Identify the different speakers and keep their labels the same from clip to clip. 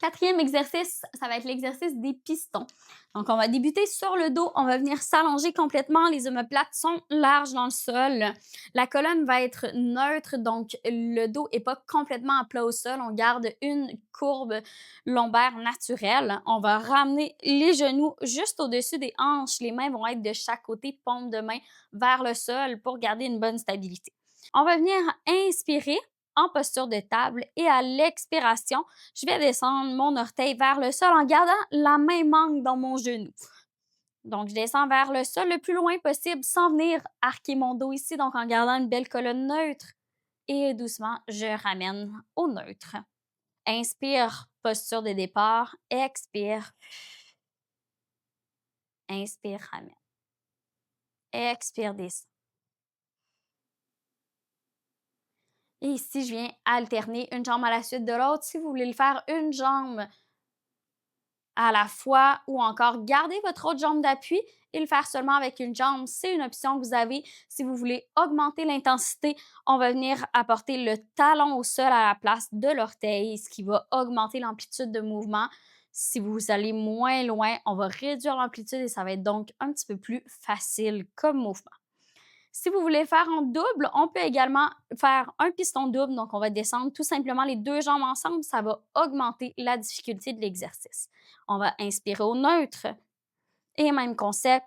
Speaker 1: Quatrième exercice, ça va être l'exercice des pistons. Donc, on va débuter sur le dos. On va venir s'allonger complètement. Les omoplates sont larges dans le sol. La colonne va être neutre, donc le dos n'est pas complètement à plat au sol. On garde une courbe lombaire naturelle. On va ramener les genoux juste au-dessus des hanches. Les mains vont être de chaque côté, paume de main vers le sol pour garder une bonne stabilité. On va venir inspirer en posture de table et à l'expiration, je vais descendre mon orteil vers le sol en gardant la main manque dans mon genou. Donc, je descends vers le sol le plus loin possible sans venir arquer mon dos ici, donc en gardant une belle colonne neutre. Et doucement, je ramène au neutre. Inspire, posture de départ. Expire. Inspire, ramène. Expire, descend. Et ici, je viens alterner une jambe à la suite de l'autre. Si vous voulez le faire une jambe à la fois ou encore garder votre autre jambe d'appui et le faire seulement avec une jambe, c'est une option que vous avez. Si vous voulez augmenter l'intensité, on va venir apporter le talon au sol à la place de l'orteil, ce qui va augmenter l'amplitude de mouvement. Si vous allez moins loin, on va réduire l'amplitude et ça va être donc un petit peu plus facile comme mouvement. Si vous voulez faire en double, on peut également faire un piston double. Donc, on va descendre tout simplement les deux jambes ensemble. Ça va augmenter la difficulté de l'exercice. On va inspirer au neutre et même concept.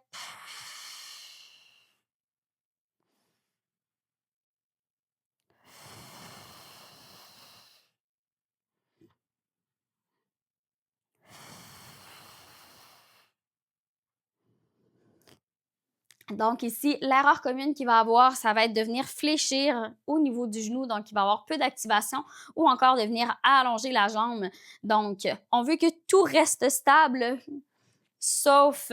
Speaker 1: Donc ici, l'erreur commune qu'il va avoir, ça va être de venir fléchir au niveau du genou, donc il va avoir peu d'activation, ou encore de venir allonger la jambe. Donc, on veut que tout reste stable, sauf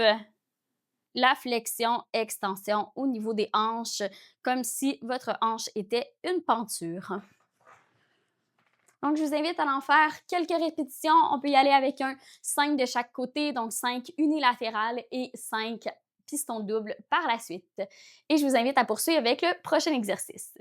Speaker 1: la flexion, extension au niveau des hanches, comme si votre hanche était une penture. Donc, je vous invite à en faire quelques répétitions. On peut y aller avec un 5 de chaque côté, donc 5 unilatérales et 5 pistons doubles par la suite. Et je vous invite à poursuivre avec le prochain exercice.